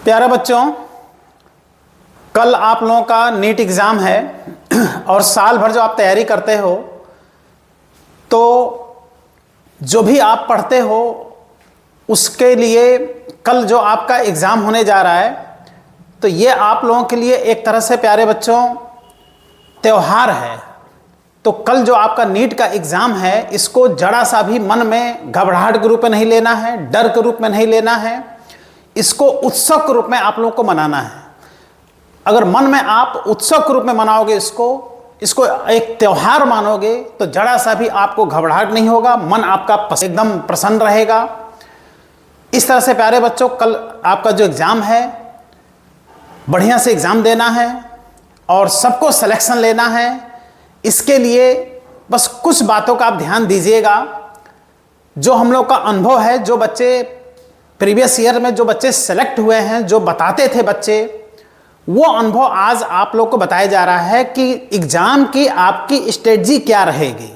प्यारे बच्चों, कल आप लोगों का नीट एग्ज़ाम है और साल भर जो आप तैयारी करते हो तो जो भी आप पढ़ते हो उसके लिए कल जो आपका एग्ज़ाम होने जा रहा है तो ये आप लोगों के लिए एक तरह से प्यारे बच्चों त्यौहार है। तो कल जो आपका नीट का एग्ज़ाम है इसको जरा सा भी मन में घबराहट के रूप में नहीं लेना है, डर के रूप में नहीं लेना है, इसको उत्सव के रूप में आप लोगों को मनाना है। अगर मन में आप उत्सव के रूप में मनाओगे, इसको एक त्यौहार मानोगे तो जरा सा भी आपको घबराहट नहीं होगा, मन आपका एकदम प्रसन्न रहेगा। इस तरह से प्यारे बच्चों कल आपका जो एग्ज़ाम है बढ़िया से एग्ज़ाम देना है और सबको सिलेक्शन लेना है। इसके लिए बस कुछ बातों का आप ध्यान दीजिएगा। जो हम लोग का अनुभव है, जो बच्चे प्रीवियस ईयर में जो बच्चे सेलेक्ट हुए हैं, जो बताते थे बच्चे, वो अनुभव आज आप लोग को बताया जा रहा है कि एग्ज़ाम की आपकी स्ट्रेटजी क्या रहेगी,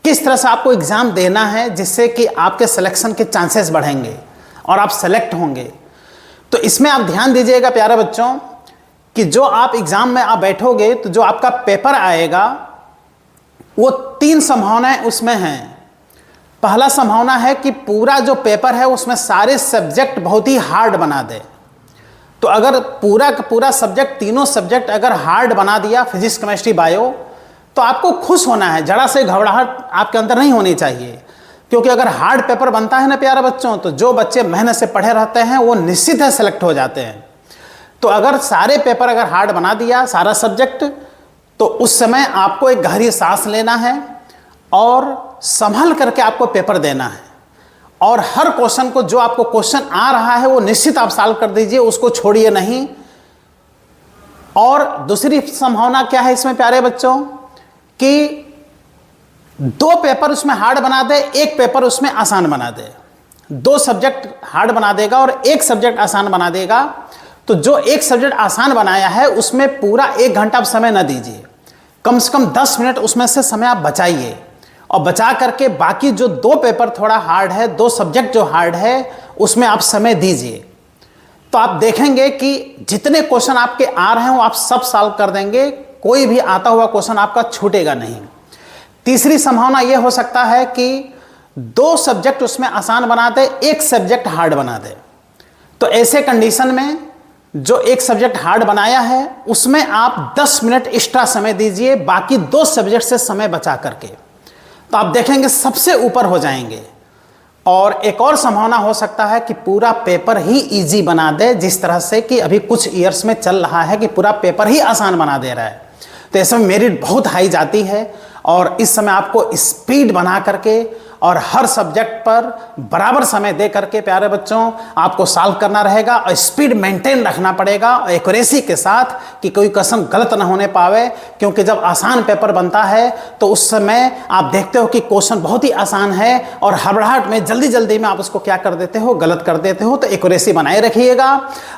किस तरह से आपको एग्ज़ाम देना है जिससे कि आपके सिलेक्शन के चांसेस बढ़ेंगे और आप सेलेक्ट होंगे। तो इसमें आप ध्यान दीजिएगा प्यारे बच्चों कि जो आप एग्ज़ाम में आप बैठोगे तो जो आपका पेपर आएगा वो 3 संभावनाएं उसमें हैं। पहला संभावना है कि पूरा जो पेपर है उसमें सारे सब्जेक्ट बहुत ही हार्ड बना दे। तो अगर पूरा का पूरा सब्जेक्ट, तीनों सब्जेक्ट अगर हार्ड बना दिया, फिजिक्स केमिस्ट्री बायो, तो आपको खुश होना है, जरा से घबराहट आपके अंदर नहीं होनी चाहिए। क्योंकि अगर हार्ड पेपर बनता है ना प्यारे बच्चों, तो जो बच्चे मेहनत से पढ़े रहते हैं वो निश्चित है सेलेक्ट हो जाते हैं। तो अगर सारे पेपर अगर हार्ड बना दिया, सारा सब्जेक्ट, तो उस समय आपको एक गहरी सांस लेना है और संभल करके आपको पेपर देना है। और हर क्वेश्चन को, जो आपको क्वेश्चन आ रहा है वो निश्चित आप सॉल्व कर दीजिए, उसको छोड़िए नहीं। और दूसरी संभावना क्या है इसमें प्यारे बच्चों कि 2 पेपर उसमें हार्ड बना दे, 1 पेपर उसमें आसान बना दे। 2 सब्जेक्ट हार्ड बना देगा और 1 सब्जेक्ट आसान बना देगा। तो जो 1 सब्जेक्ट आसान बनाया है उसमें पूरा 1 घंटा आप समय न दीजिए, कम से कम 10 मिनट उसमें से समय आप बचाइए और बचा करके बाकी जो 2 पेपर थोड़ा हार्ड है, 2 सब्जेक्ट जो हार्ड है उसमें आप समय दीजिए। तो आप देखेंगे कि जितने क्वेश्चन आपके आ रहे हैं वो आप सब सॉल्व कर देंगे, कोई भी आता हुआ क्वेश्चन आपका छूटेगा नहीं। तीसरी संभावना यह हो सकता है कि 2 सब्जेक्ट उसमें आसान बना दे, 1 सब्जेक्ट हार्ड बना दे। तो ऐसे कंडीशन में जो 1 सब्जेक्ट हार्ड बनाया है उसमें आप 10 मिनट एक्स्ट्रा समय दीजिए, बाकी 2 सब्जेक्ट से समय बचा करके। तो आप देखेंगे सबसे ऊपर हो जाएंगे। और एक और संभावना हो सकता है कि पूरा पेपर ही इजी बना दे, जिस तरह से कि अभी कुछ ईयर्स में चल रहा है कि पूरा पेपर ही आसान बना दे रहा है। तो ऐसे में मेरिट बहुत हाई जाती है और इस समय आपको स्पीड बना करके और हर सब्जेक्ट पर बराबर समय दे करके प्यारे बच्चों आपको सॉल्व करना रहेगा और स्पीड मेंटेन रखना पड़ेगा और एक्यूरेसी के साथ कि कोई क्वेश्चन गलत ना होने पावे। क्योंकि जब आसान पेपर बनता है तो उस समय आप देखते हो कि क्वेश्चन बहुत ही आसान है और हड़बड़ाहट में जल्दी जल्दी में आप उसको क्या कर देते हो, गलत कर देते हो। तो एक्यूरेसी बनाए रखिएगा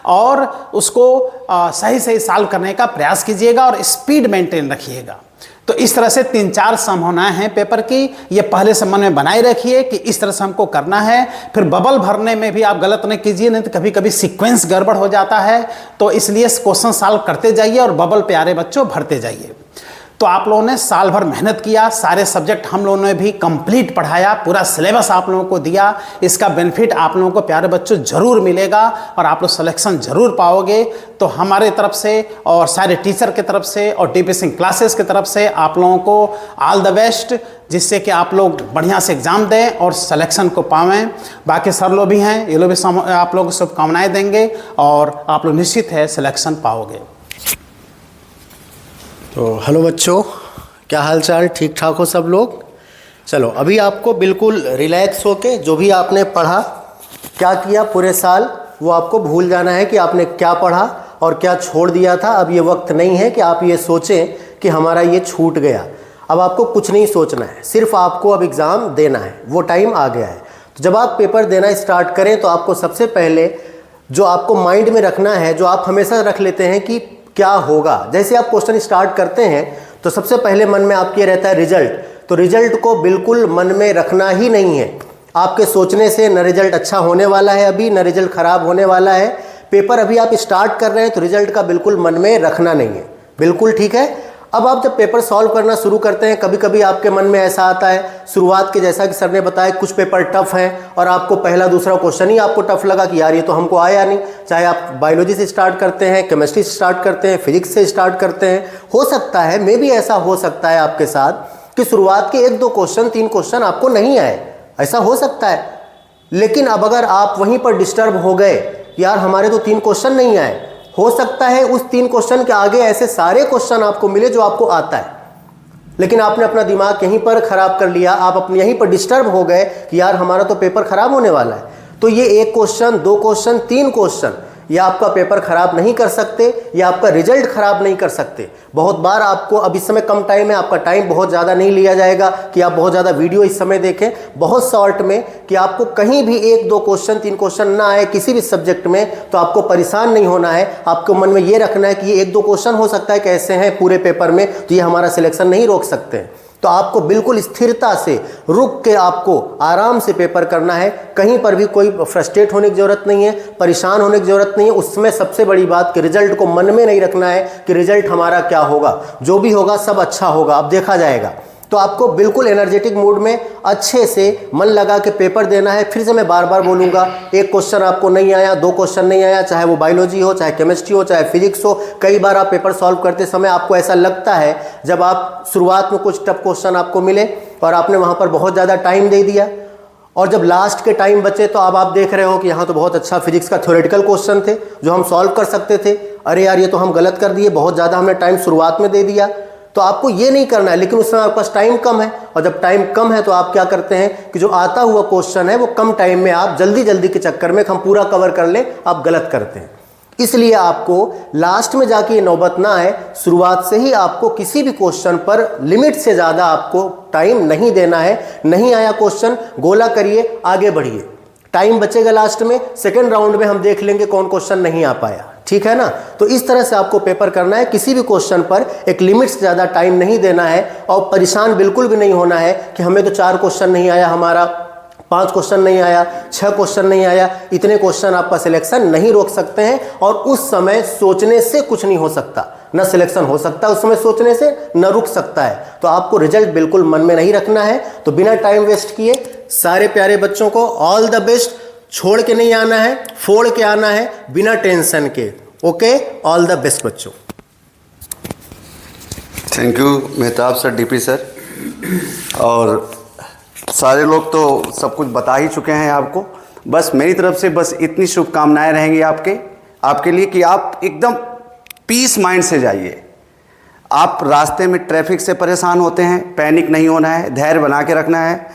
और उसको सही सही सॉल्व करने का प्रयास कीजिएगा और स्पीड मेंटेन रखिएगा। तो इस तरह से 3-4 संभावनाएं हैं पेपर की, ये पहले से मन में बनाए रखिए कि इस तरह से हमको करना है। फिर बबल भरने में भी आप गलत नहीं कीजिए, नहीं तो कभी कभी सीक्वेंस गड़बड़ हो जाता है। तो इसलिए क्वेश्चन सॉल्व करते जाइए और बबल प्यारे बच्चों भरते जाइए। तो आप लोगों ने साल भर मेहनत किया, सारे सब्जेक्ट हम लोगों ने भी कंप्लीट पढ़ाया, पूरा सिलेबस आप लोगों को दिया। इसका बेनिफिट आप लोगों को प्यारे बच्चों जरूर मिलेगा और आप लोग सिलेक्शन जरूर पाओगे। तो हमारे तरफ से और सारे टीचर की तरफ से और टीपीसी क्लासेस की तरफ से आप लोगों को ऑल द बेस्ट, जिससे कि आप लोग बढ़िया से एग्ज़ाम दें और सिलेक्शन को पावें। बाकी सर लोग भी हैं, ये लोग भी आप लोगों को शुभकामनाएँ देंगे और आप लोग निश्चित है सिलेक्शन पाओगे। तो हेलो बच्चों, क्या हाल चाल, ठीक ठाक हो सब लोग? चलो अभी आपको बिल्कुल रिलैक्स होके जो भी आपने पढ़ा, क्या किया पूरे साल, वो आपको भूल जाना है कि आपने क्या पढ़ा और क्या छोड़ दिया था। अब ये वक्त नहीं है कि आप ये सोचें कि हमारा ये छूट गया। अब आपको कुछ नहीं सोचना है, सिर्फ आपको अब एग्ज़ाम देना है, वो टाइम आ गया है। तो जब आप पेपर देना स्टार्ट करें तो आपको सबसे पहले जो आपको माइंड में रखना है, जो आप हमेशा रख लेते हैं कि क्या होगा, जैसे आप क्वेश्चन स्टार्ट करते हैं तो सबसे पहले मन में आपके रहता है रिजल्ट। तो रिजल्ट को बिल्कुल मन में रखना ही नहीं है। आपके सोचने से न रिजल्ट अच्छा होने वाला है अभी, न रिजल्ट ख़राब होने वाला है। पेपर अभी आप स्टार्ट कर रहे हैं तो रिजल्ट का बिल्कुल मन में रखना नहीं है, बिल्कुल ठीक है। अब आप जब पेपर सॉल्व करना शुरू करते हैं, कभी कभी आपके मन में ऐसा आता है, शुरुआत के जैसा कि सर ने बताया कुछ पेपर टफ हैं और आपको पहला दूसरा क्वेश्चन ही आपको टफ लगा कि यार ये तो हमको आया नहीं। चाहे आप बायोलॉजी से स्टार्ट करते हैं, केमिस्ट्री से स्टार्ट करते हैं, फिजिक्स से स्टार्ट करते हैं, हो सकता है मे भी ऐसा हो सकता है आपके साथ कि शुरुआत के 1-2 क्वेश्चन 3 क्वेश्चन आपको नहीं आए, ऐसा हो सकता है। लेकिन अब अगर आप वहीं पर डिस्टर्ब हो गए, यार हमारे तो 3 क्वेश्चन नहीं आए, हो सकता है उस 3 क्वेश्चन के आगे ऐसे सारे क्वेश्चन आपको मिले जो आपको आता है, लेकिन आपने अपना दिमाग यहीं पर खराब कर लिया, आप अपने यहीं पर डिस्टर्ब हो गए कि यार हमारा तो पेपर खराब होने वाला है। तो ये 1 क्वेश्चन 2 क्वेश्चन 3 क्वेश्चन या आपका पेपर खराब नहीं कर सकते या आपका रिजल्ट खराब नहीं कर सकते। बहुत बार आपको, अब इस समय कम टाइम है, आपका टाइम बहुत ज़्यादा नहीं लिया जाएगा कि आप बहुत ज़्यादा वीडियो इस समय देखें, बहुत शॉर्ट में, कि आपको कहीं भी 1-2 क्वेश्चन 3 क्वेश्चन ना आए किसी भी सब्जेक्ट में तो आपको परेशान नहीं होना है। आपको मन में ये रखना है कि ये 1-2 क्वेश्चन हो सकता है कैसे हैं पूरे पेपर में, तो ये हमारा सिलेक्शन नहीं रोक सकते हैं। तो आपको बिल्कुल स्थिरता से रुक के आपको आराम से पेपर करना है, कहीं पर भी कोई फ्रस्ट्रेट होने की ज़रूरत नहीं है, परेशान होने की ज़रूरत नहीं है। उसमें सबसे बड़ी बात कि रिजल्ट को मन में नहीं रखना है कि रिजल्ट हमारा क्या होगा, जो भी होगा सब अच्छा होगा, अब देखा जाएगा। तो आपको बिल्कुल एनर्जेटिक मूड में अच्छे से मन लगा के पेपर देना है। फिर से मैं बार बार बोलूँगा, 1 क्वेश्चन आपको नहीं आया, 2 क्वेश्चन नहीं आया, चाहे वो बायोलॉजी हो, चाहे केमिस्ट्री हो, चाहे फिजिक्स हो, कई बार आप पेपर सॉल्व करते समय आपको ऐसा लगता है, जब आप शुरुआत में कुछ टफ क्वेश्चन आपको मिले और आपने वहाँ पर बहुत ज़्यादा टाइम दे दिया और जब लास्ट के टाइम बचे तो अब आप देख रहे हो कि यहाँ तो बहुत अच्छा फिजिक्स का थ्योरेटिकल क्वेश्चन थे जो हम सॉल्व कर सकते थे, अरे यार ये तो हम गलत कर दिए, बहुत ज़्यादा हमने टाइम शुरुआत में दे दिया। तो आपको ये नहीं करना है, लेकिन उस समय आपके पास टाइम कम है, और जब टाइम कम है तो आप क्या करते हैं कि जो आता हुआ क्वेश्चन है वो कम टाइम में आप जल्दी के चक्कर में हम पूरा कवर कर लें, आप गलत करते हैं। इसलिए आपको लास्ट में जाके ये नौबत ना आए, शुरुआत से ही आपको किसी भी क्वेश्चन पर लिमिट से ज़्यादा आपको टाइम नहीं देना है। नहीं आया क्वेश्चन, गोला करिए, आगे बढ़िए, टाइम बचेगा लास्ट में, सेकेंड राउंड में हम देख लेंगे कौन क्वेश्चन नहीं आ पाया, ठीक है ना। तो इस तरह से आपको पेपर करना है, किसी भी क्वेश्चन पर एक लिमिट से ज़्यादा टाइम नहीं देना है और परेशान बिल्कुल भी नहीं होना है कि हमें तो 4 क्वेश्चन नहीं आया, हमारा 5 क्वेश्चन नहीं आया, 6 क्वेश्चन नहीं आया। इतने क्वेश्चन आपका सिलेक्शन नहीं रोक सकते हैं और उस समय सोचने से कुछ नहीं हो सकता, न सिलेक्शन हो सकता उस समय सोचने से, न रुक सकता है। तो आपको रिजल्ट बिल्कुल मन में नहीं रखना है। तो बिना टाइम वेस्ट किए सारे प्यारे बच्चों को ऑल द बेस्ट। छोड़ के नहीं आना है, फोड़ के आना है बिना टेंशन के। ओके, ऑल द बेस्ट बच्चों। Thank you Mehtab sir, DP sir. और सारे लोग तो सब कुछ बता ही चुके हैं आपको। बस मेरी तरफ से बस इतनी शुभकामनाएं रहेंगी आपके लिए कि आप एकदम पीस माइंड से जाइए। आप रास्ते में ट्रैफिक से परेशान होते हैं, पैनिक नहीं होना है, धैर्य बना के रखना है।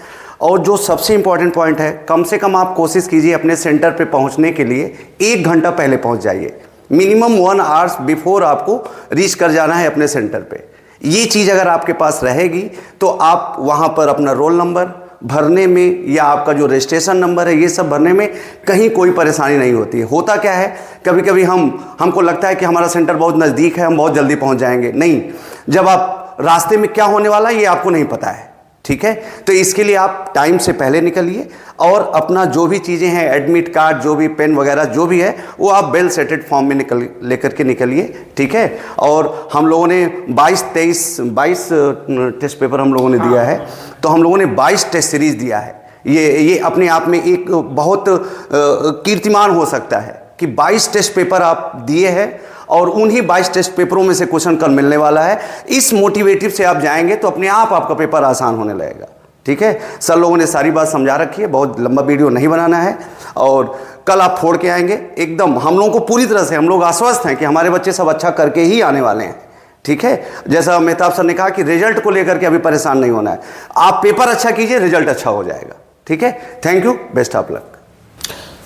और जो सबसे इम्पॉर्टेंट पॉइंट है, कम से कम आप कोशिश कीजिए अपने सेंटर पे पहुंचने के लिए 1 घंटा पहले पहुंच जाइए। मिनिमम 1 आवर्स बिफोर आपको रीच कर जाना है अपने सेंटर पे। ये चीज़ अगर आपके पास रहेगी तो आप वहाँ पर अपना रोल नंबर भरने में या आपका जो रजिस्ट्रेशन नंबर है ये सब भरने में कहीं कोई परेशानी नहीं होती है। होता क्या है, कभी कभी हमको लगता है कि हमारा सेंटर बहुत नज़दीक है, हम बहुत जल्दी पहुँच जाएंगे। नहीं, जब आप रास्ते में क्या होने वाला है ये आपको नहीं पता है, ठीक है। तो इसके लिए आप टाइम से पहले निकलिए और अपना जो भी चीज़ें हैं, एडमिट कार्ड, जो भी पेन वगैरह जो भी है, वो आप वेल सेटेड फॉर्म में लेकर के निकलिए, ठीक है। और हम लोगों ने 22 टेस्ट पेपर हम लोगों ने दिया है, तो हम लोगों ने 22 टेस्ट सीरीज दिया है। ये अपने आप में एक बहुत कीर्तिमान हो सकता है कि 22 टेस्ट पेपर आप दिए हैं और उन्हीं 22 टेस्ट पेपरों में से क्वेश्चन कल मिलने वाला है। इस मोटिवेटिव से आप जाएंगे तो अपने आप आपका पेपर आसान होने लगेगा, ठीक है। सर लोगों ने सारी बात समझा रखी है, बहुत लंबा वीडियो नहीं बनाना है। और कल आप फोड़ के आएंगे एकदम, हम लोगों को पूरी तरह से, हम लोग आश्वस्त हैं कि हमारे बच्चे सब अच्छा करके ही आने वाले हैं, ठीक है। जैसा मेहताब सर ने कहा कि रिजल्ट को लेकर के अभी परेशान नहीं होना है, आप पेपर अच्छा कीजिए, रिजल्ट अच्छा हो जाएगा, ठीक है। Thank you, best of luck.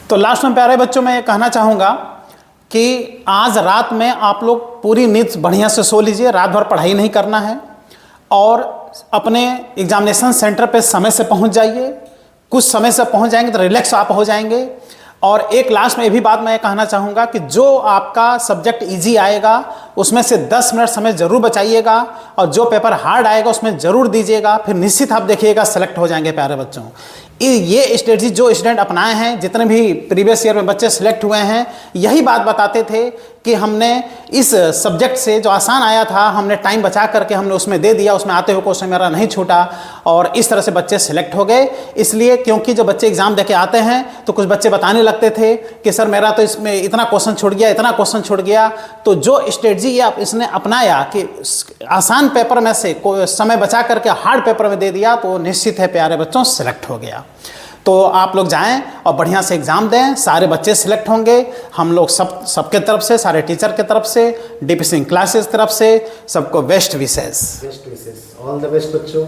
तो लास्ट में प्यारे बच्चों मैं ये कहना चाहूँगा कि आज रात में आप लोग पूरी नींद बढ़िया से सो लीजिए, रात भर पढ़ाई नहीं करना है और अपने एग्जामिनेशन सेंटर पे समय से पहुंच जाइए। कुछ समय से पहुंच जाएंगे तो रिलैक्स आप हो जाएंगे। और एक लास्ट में ये भी बात मैं कहना चाहूँगा कि जो आपका सब्जेक्ट इजी आएगा उसमें से 10 मिनट समय ज़रूर बचाइएगा और जो पेपर हार्ड आएगा उसमें ज़रूर दीजिएगा, फिर निश्चित आप देखिएगा सेलेक्ट हो जाएंगे प्यारे बच्चों। ये स्ट्रेटजी जो स्टूडेंट अपनाए हैं, जितने भी प्रीवियस ईयर में बच्चे सिलेक्ट हुए हैं, यही बात बताते थे कि हमने इस सब्जेक्ट से जो आसान आया था हमने टाइम बचा करके हमने उसमें दे दिया, उसमें आते हुए क्वेश्चन मेरा नहीं छूटा और इस तरह से बच्चे सिलेक्ट हो गए। इसलिए क्योंकि जब बच्चे एग्जाम देके आते हैं तो कुछ बच्चे बताने लगते थे कि सर मेरा तो इसमें इतना क्वेश्चन छूट गया, इतना क्वेश्चन छूट गया। तो जो स्ट्रेटजी ये इसने अपनाया कि आसान पेपर में से समय बचा करके हार्ड पेपर में दे दिया, तो निश्चित है प्यारे बच्चों सिलेक्ट हो गया। तो आप लोग जाएं और बढ़िया से एग्ज़ाम दें, सारे बच्चे सिलेक्ट होंगे। हम लोग सबके तरफ से, सारे टीचर के तरफ से, डीपी सिंह क्लासेस तरफ से सबको best wishes. All the best बच्चों।